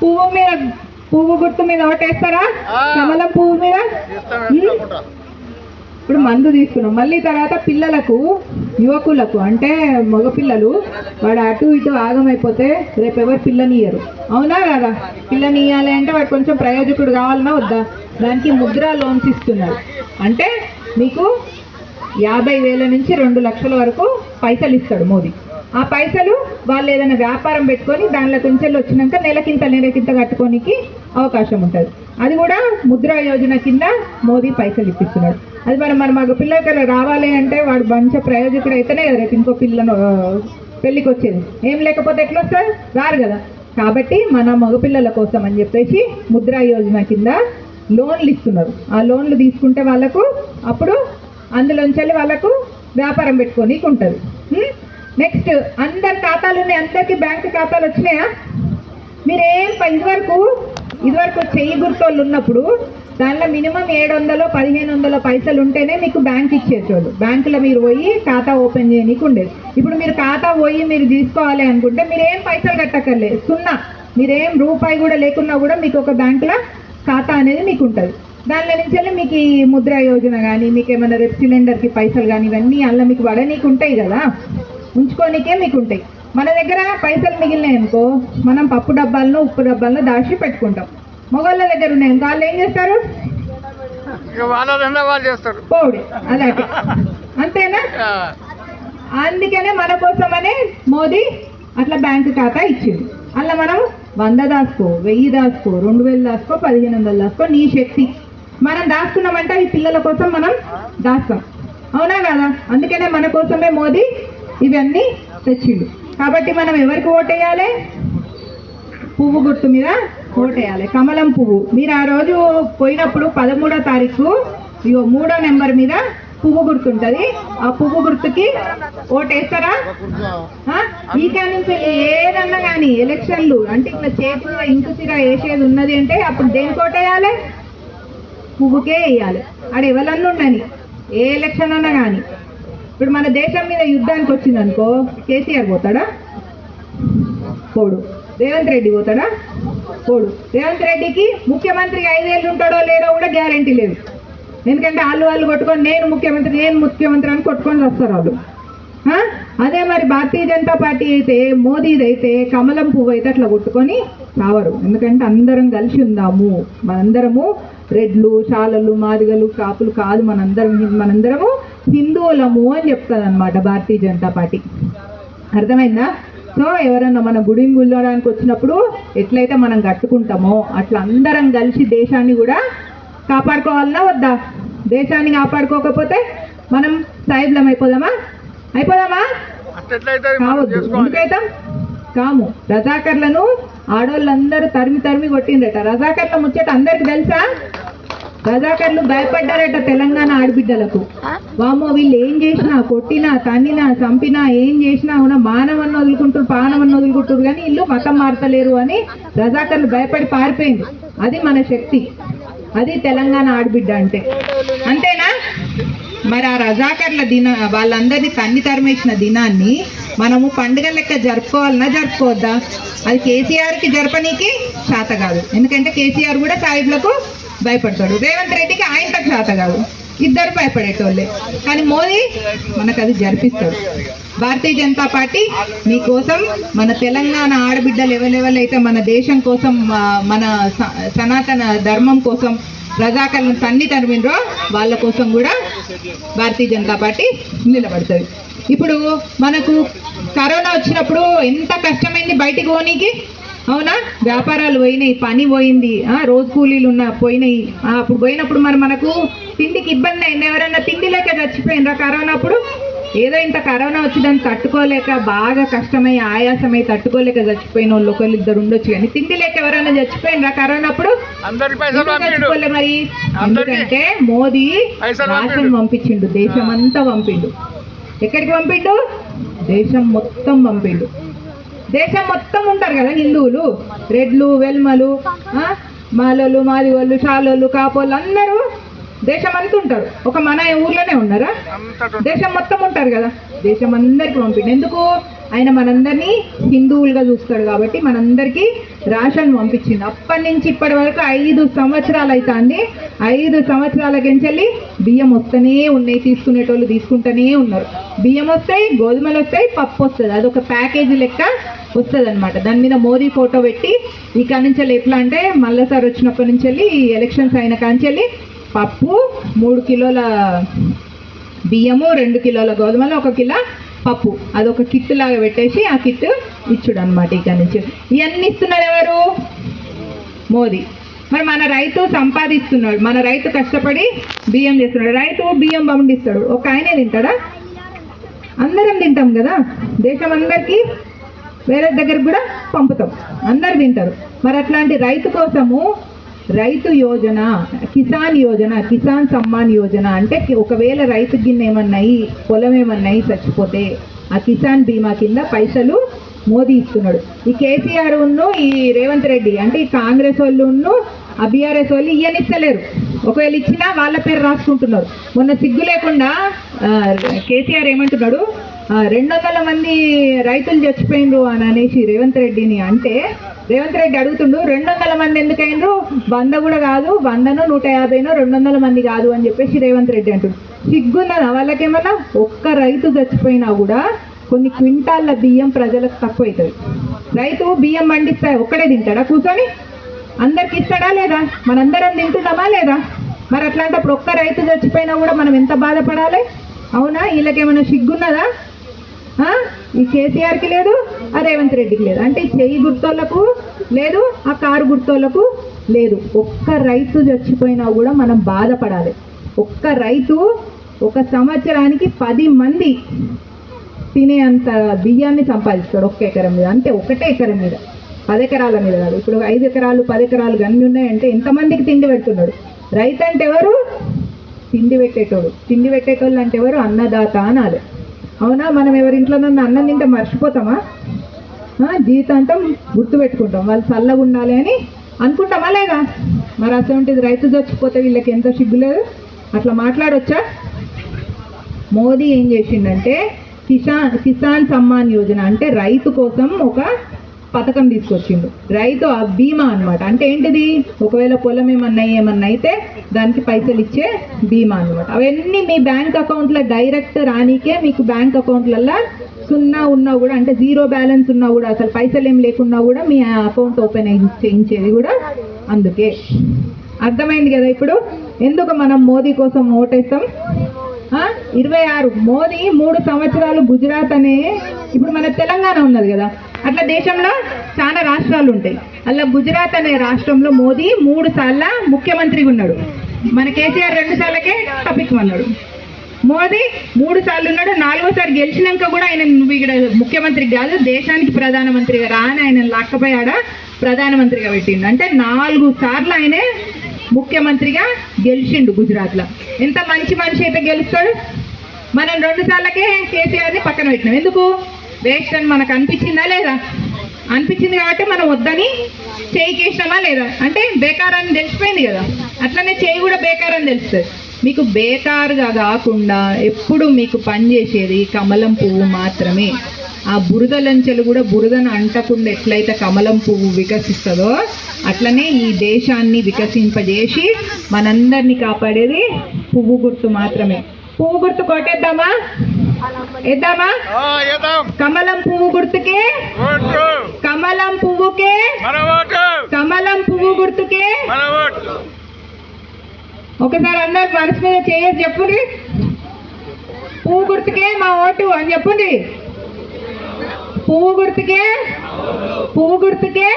పువ్వు మీద పువ్వు గుర్తు మీద ఓటేస్తారా? కమలం పువ్వు మీద. ఇప్పుడు మందు తీసుకున్నాం. మళ్ళీ తర్వాత పిల్లలకు, యువకులకు అంటే మగపిల్లలు వాడు అటు ఇటు ఆగమైపోతే రేపు ఎవరు పిల్లనియ్యరు. అవునా కదా? పిల్లనియ్యాలి అంటే వాడు కొంచెం ప్రయోజకుడు కావాలన్నా వద్దా? దానికి ముద్రా లోన్స్ ఇస్తున్నారు. అంటే మీకు 50,000 నుంచి 2 లక్షల వరకు పైసలు ఇస్తాడు మోదీ. ఆ పైసలు వాళ్ళు ఏదైనా వ్యాపారం పెట్టుకొని దానిలో కుంచెలు వచ్చినాక నెలకింత కట్టుకోనికి అవకాశం ఉంటుంది. అది కూడా ముద్రా యోజన కింద మోదీ పైసలు ఇప్పిస్తున్నాడు. అది మన మగ పిల్లలకి రావాలి అంటే వాడు మంచి ప్రయోజకుడు అయితేనే కదా రేపు ఇంకో పిల్లను పెళ్ళికి వచ్చేది. ఏం లేకపోతే ఎట్లా వస్తారు? రారు కదా. కాబట్టి మన మగపిల్లల కోసం అని చెప్పేసి ముద్రా యోజన కింద లోన్లు ఇస్తున్నారు. ఆ లోన్లు తీసుకుంటే వాళ్ళకు అప్పుడు అందులోంచి వాళ్ళకు వ్యాపారం పెట్టుకోనికి ఉంటుంది. నెక్స్ట్, అందరి ఖాతాలు ఉన్నాయి. అందరికీ బ్యాంకు ఖాతాలు వచ్చినాయా? మీరేం ఇదివరకు చెయ్యి గుర్తోళ్ళు ఉన్నప్పుడు దానిలో మినిమం 700-1500 పైసలు ఉంటేనే మీకు బ్యాంక్ ఇచ్చేటోళ్ళు. బ్యాంకులో మీరు పోయి ఖాతా ఓపెన్ చేయనీకి ఉండేది. ఇప్పుడు మీరు ఖాతా పోయి మీరు తీసుకోవాలి అనుకుంటే మీరేం పైసలు కట్టక్కర్లేదు. 0. మీరేం రూపాయి కూడా లేకున్నా కూడా మీకు ఒక బ్యాంకులో ఖాతా అనేది మీకు ఉంటుంది. దానిలో నుంచి మీకు ఈ ముద్రా యోజన కానీ మీకు ఏమైనా రేపు సిలిండర్కి పైసలు కానీ ఇవన్నీ అలా మీకు పడనీకు ఉంటాయి కదా, ఉంచుకోనికే మీకు ఉంటాయి. మన దగ్గర పైసలు మిగిలినాయి అనుకో మనం పప్పు డబ్బాలను ఉప్పు డబ్బాలను దాచి పెట్టుకుంటాం. మొగోళ్ళ దగ్గర ఉన్నాయి అనుకో వాళ్ళు ఏం చేస్తారు? పోడి అదే అంతేనా? అందుకనే మన కోసమనే మోదీ అట్లా బ్యాంకు ఖాతా ఇచ్చింది. అలా మనం 100 దాసుకో, 1000 దాసుకో, 2000 దాసుకో, 1500 దాసుకో, నీ శక్తి. మనం దాచుకున్నామంటే ఈ పిల్లల కోసం మనం దాస్తాం. అవునా కదా? అందుకనే మన కోసమే మోదీ ఇవన్నీ తెచ్చిండు. కాబట్టి మనం ఎవరికి ఓటేయాలి? పువ్వు గుర్తు మీద ఓటేయాలి. కమలం పువ్వు. మీరు ఆ రోజు పోయినప్పుడు 13వ తారీఖు 3వ నెంబర్ మీద పువ్వు గుర్తుంటుంది. ఆ పువ్వు గుర్తుకి ఓటేస్తారా? ఈ నుంచి ఏదన్నా కానీ ఎలక్షన్లు అంటే ఇట్లా చేతిలో ఇంకు సిర వేసేది ఉన్నది అంటే అప్పుడు దేనికి ఓటేయాలి? పువ్వుకే వేయాలి. ఆడ ఎవరన్నా ఉండని ఏ ఎలక్షన్ అన్నా కానీ. ఇప్పుడు మన దేశం మీద యుద్ధానికి వచ్చిందనుకో కేసీఆర్ పోతాడా? పోడు. రేవంత్ రెడ్డి పోతాడా? పోడు. రేవంత్ రెడ్డికి ముఖ్యమంత్రికి 5 ఏళ్ళు ఉంటాడో లేడో కూడా గ్యారంటీ లేదు. ఎందుకంటే వాళ్ళు కొట్టుకొని నేను ముఖ్యమంత్రి అని కొట్టుకొని వస్తారు వాళ్ళు. అదే మరి భారతీయ జనతా పార్టీ అయితే, మోదీది అయితే, కమలం పువ్వు అయితే అట్లా కొట్టుకొని రావరు. ఎందుకంటే అందరం కలిసి ఉందాము. మనందరము రెడ్లు, శాలలు, మాదిగలు, కాపులు కాదు, మనందరము హిందువులము అని చెప్తుంది అనమాట భారతీయ జనతా పార్టీ. అర్థమైందా? సో ఎవరన్నా మన గుడిని గుళ్ళడానికి వచ్చినప్పుడు ఎట్లయితే మనం కట్టుకుంటామో అట్లా అందరం కలిసి దేశాన్ని కూడా కాపాడుకోవాలన్నా వద్దా? దేశాన్ని కాపాడుకోకపోతే మనం సాయిబులం అయిపోదామా? కావద్దు. ఎందుకైతాం? కాము. రజాకర్లను ఆడోళ్ళందరూ తరిమి కొట్టిందట. రజాకర్ల ముచ్చట అందరికి తెలుసా? రజాకర్లు భయపడ్డారట తెలంగాణ ఆడబిడ్డలకు. వామో వీళ్ళు ఏం చేసినా, కొట్టినా, తన్నినా, చంపినా, ఏం చేసినా కూడా మానవన్న వదులుకుంటారు, పానవన్న వదులుకుంటారు, కానీ వీళ్ళు మతం మారతలేరు అని రజాకర్లు భయపడి పారిపోయింది. అది మన శక్తి. అది తెలంగాణ ఆడబిడ్డ అంటే. అంతేనా? మరి ఆ రజాకర్ల వాళ్ళందరినీ తరిమేసిన దినాన్ని మనము పండుగ లెక్క జరుపుకోవాలన్నా జరుపుకోవద్దా? అది కేసీఆర్కి జరపనీకి శాత కాదు. ఎందుకంటే కేసీఆర్ కూడా సాయిబులకు భయపడతాడు. రేవంత్ రెడ్డికి ఆయనతో శాత కాదు. ఇద్దరు భయపడేటోళ్ళే. కానీ మోదీ మనకు అది జరిపిస్తాడు. భారతీయ జనతా పార్టీ మీకోసం, మన తెలంగాణ ఆడబిడ్డలు ఎవరెవరైతే మన దేశం కోసం, మన సనాతన ధర్మం కోసం ప్రజాకరణ తరిమిండ్రో వాళ్ళ కోసం కూడా భారతీయ జనతా పార్టీ నిలబడుతుంది. ఇప్పుడు మనకు కరోనా వచ్చినప్పుడు ఎంత కష్టమైంది బయటికి పోనీకి. అవునా? వ్యాపారాలు పోయినాయి, పని పోయింది, రోజు కూలీలు పోయినాయి. అప్పుడు పోయినప్పుడు మనకు తిండికి ఇబ్బంది అయింది. ఎవరైనా తిండి లేక చచ్చిపోయినరా కరోనా అప్పుడు? ఏదో ఇంత కరోనా వచ్చి దాన్ని తట్టుకోలేక బాగా కష్టమై ఆయాసమై తట్టుకోలేక చచ్చిపోయిన వాళ్ళు ఒకళ్ళిద్దరు ఉండొచ్చు, కానీ తిండి లేక ఎవరైనా చచ్చిపోయినరా కరోనా అప్పుడు? చచ్చిపోలే. మరి ఎందుకంటే మోదీ రాషన్ పంపించిండు, దేశమంతా పంపిండు. ఎక్కడికి పంపిండు? దేశం మొత్తం పంపిండు. దేశం మొత్తం ఉంటారు కదా హిందువులు, రెడ్లు, వెల్మలు, మాలలు, మాదిగోళ్ళు, శాలోళ్ళు, కాపోళ్ళు అందరూ దేశం అంతా ఉంటారు. ఒక మన ఊర్లోనే ఉన్నారా? దేశం మొత్తం ఉంటారు కదా. దేశం అందరికి పంపిండు. ఎందుకు? ఆయన మనందరినీ హిందువులుగా చూస్తాడు కాబట్టి మనందరికీ రేషన్ పంపించింది. అప్పటి నుంచి ఇప్పటి వరకు 5 సంవత్సరాలు అవుతుంది. 5 సంవత్సరాలకెంచెల్లి బియ్యం వస్తూనే ఉన్నాయి, తీసుకునేటోళ్ళు తీసుకుంటూనే ఉన్నారు. బియ్యం వస్తాయి, గోధుమలు వస్తాయి, పప్పు వస్తుంది, అదొక ప్యాకేజీ లెక్క వస్తుంది అనమాట. దాని మీద మోదీ ఫోటో పెట్టి ఇక నుంచి ఎట్లా అంటే మళ్ళీసారి వచ్చినప్పటి నుంచి వెళ్ళి ఎలక్షన్స్ అయిన కాంచెల్లి పప్పు, 3 కిలోల బియ్యము, 2 కిలోల గోధుమలు, 1 కిలో పప్పు, అదొక కిట్ లాగా పెట్టేసి ఆ కిట్ ఇచ్చుడు అనమాట. ఇక నుంచి ఇవన్నీ ఇస్తున్నాడు ఎవరు? మోదీ. మరి మన రైతు సంపాదిస్తున్నాడు, మన రైతు కష్టపడి బియ్యం చేస్తున్నాడు. రైతు బియ్యం పండిస్తాడు, ఒక ఆయనే తింటాడా? అందరం తింటాం కదా, దేశం అందరికీ వేరే దగ్గరకు కూడా పంపుతాం, అందరు తింటారు. మరి అట్లాంటి రైతు కోసము రైతు యోజన, కిసాన్ యోజన, కిసాన్ సమ్మాన్ యోజన అంటే ఒకవేళ రైతు గిన్నె ఏమన్నాయి, పొలం ఏమన్నాయి చచ్చిపోతే ఆ కిసాన్ బీమా కింద పైసలు మోదీ ఇస్తున్నాడు. ఈ కేసీఆర్ ఈ రేవంత్ రెడ్డి అంటే ఈ కాంగ్రెస్ వాళ్ళు ఆ బీఆర్ఎస్ వాళ్ళు ఇయ్యనిస్తలేరు. ఒకవేళ ఇచ్చినా వాళ్ళ పేరు రాసుకుంటున్నారు. మొన్న సిగ్గు లేకుండా కేసీఆర్ ఏమంటున్నాడు, 200 మంది రైతులు చచ్చిపోయినరు అని అనేసి రేవంత్ రెడ్డిని అంటే, రేవంత్ రెడ్డి అడుగుతుండు 200 మంది ఎందుకైనరు, 100 కూడా కాదు, 100నో 150నో 200 మంది కాదు అని చెప్పేసి రేవంత్ రెడ్డి అంటుండు. సిగ్గున్నదా వాళ్ళకేమన్నా? ఒక్క రైతు చచ్చిపోయినా కూడా కొన్ని క్వింటాళ్ళ బియ్యం ప్రజలకు తక్కువ అవుతుంది. రైతు బియ్యం పండిస్తా ఒక్కడే తింటాడా కూర్చొని? అందరికి ఇస్తాడా లేదా? మనందరం తింటున్నామా లేదా? మరి అట్లాంటప్పుడు ఒక్క రైతు చచ్చిపోయినా కూడా మనం ఎంత బాధపడాలి? అవునా? వీళ్ళకేమైనా సిగ్గున్నదా? ఈ కేసీఆర్కి లేదు, ఆ రేవంత్ రెడ్డికి లేదు. అంటే ఈ చెయ్యి గుర్తోళ్లకు లేదు, ఆ కారు గుర్తోళ్లకు లేదు. ఒక్క రైతు చచ్చిపోయినా కూడా మనం బాధపడాలి. ఒక్క రైతు ఒక సంవత్సరానికి 10 మంది తినే అంత బియ్యాన్ని సంపాదిస్తాడు ఒక్క ఎకరం మీద. అంటే ఒకటే ఎకరం మీద, 10 ఎకరాల మీద కాదు. ఇప్పుడు 5 ఎకరాలు 10 ఎకరాలు గన్ని ఉన్నాయంటే ఎంతమందికి తిండి పెడుతున్నాడు? రైతు అంటే ఎవరు? తిండి పెట్టేటోడు. తిండి పెట్టేటోళ్ళు అంటే ఎవరు? అన్నదాత అనాలి. అవునా? మనం ఎవరింట్లో అన్నం తింటే మర్చిపోతామా? జీవితాంతం గుర్తుపెట్టుకుంటాం, వాళ్ళు చల్లగా ఉండాలి అని అనుకుంటామా లేదా? మరి అసలు రైతు చచ్చిపోతే వీళ్ళకి ఎంతో సిగ్గులేదు, అట్లా మాట్లాడొచ్చా? మోదీ ఏం చేసిండంటే కిసాన్ సమ్మాన్ యోజన అంటే రైతు కోసం ఒక పథకం తీసుకొచ్చిండు. రైతు ఆ బీమా అనమాట. అంటే ఏంటిది? ఒకవేళ పొలం ఏమన్నా అయితే దానికి పైసలు ఇచ్చే బీమా అనమాట. అవన్నీ మీ బ్యాంక్ అకౌంట్లో డైరెక్ట్ రానికే, మీకు బ్యాంక్ అకౌంట్లల్లో 0 ఉన్నా కూడా, అంటే 0 బ్యాలెన్స్ ఉన్నా కూడా, అసలు పైసలు ఏం లేకున్నా కూడా మీ అకౌంట్ ఓపెన్ చేయించేది కూడా అందుకే. అర్థమైంది కదా ఇప్పుడు ఎందుకు మనం మోదీ కోసం ఓటేస్తాం? 26 మోదీ 3 సంవత్సరాలు గుజరాత్ అనే, ఇప్పుడు మన తెలంగాణ ఉన్నది కదా, అట్లా దేశంలో చాలా రాష్ట్రాలు ఉంటాయి. అలా గుజరాత్ అనే రాష్ట్రంలో మోదీ 3 సార్లు ముఖ్యమంత్రిగా ఉన్నాడు. మన కేసీఆర్ 2 సార్లకే టాపిక్ అన్నాడు. మోదీ 3 సార్లు ఉన్నాడు. 4వసారి గెలిచినాక కూడా ఆయన నువ్వు ఇక్కడ ముఖ్యమంత్రి కాదు, దేశానికి ప్రధానమంత్రిగా రా అని ఆయన లాక్కపోయాడ ప్రధానమంత్రిగా పెట్టిండు. అంటే 4 సార్లు ఆయనే ముఖ్యమంత్రిగా గెలిచిండు గుజరాత్లో. ఎంత మంచి మనిషి అయితే గెలుస్తాడు? మనం 2 సార్లకే కేసీఆర్ని పక్కన పెట్టినాం. ఎందుకు? వేస్ట్ అని మనకు అనిపించిందా లేదా? అనిపించింది కాబట్టి మనం వద్దని చేయికేసినామా లేదా? అంటే బేకారాన్ని తెలిసిపోయింది కదా, అట్లనే చేయి కూడా బేకారని తెలుస్తుంది. మీకు బేకారుగా కాకుండా ఎప్పుడు మీకు పనిచేసేది కమలం పువ్వు మాత్రమే. ఆ బురద లంచెలు కూడా బురదను అంటకుండా ఎట్లయితే కమలం పువ్వు వికసిస్తుందో అట్లనే ఈ దేశాన్ని వికసింపజేసి మనందరినీ కాపాడేది పువ్వు గుర్తు మాత్రమే. పువ్వు గుర్తు కొట్టేద్దామా? వేద్దామా? కమలం పువ్వు గుర్తుకే, కమలం పువ్వుకే, కమలం పువ్వు గుర్తుకే. ఒకసారి అందరు మనసు మీద చేయొచ్చు చెప్పుండి, పువ్వు గుర్తుకే మా ఓటు అని చెప్పుండి. పువ్వు గుర్తుకే, పువ్వు గుర్తుకే.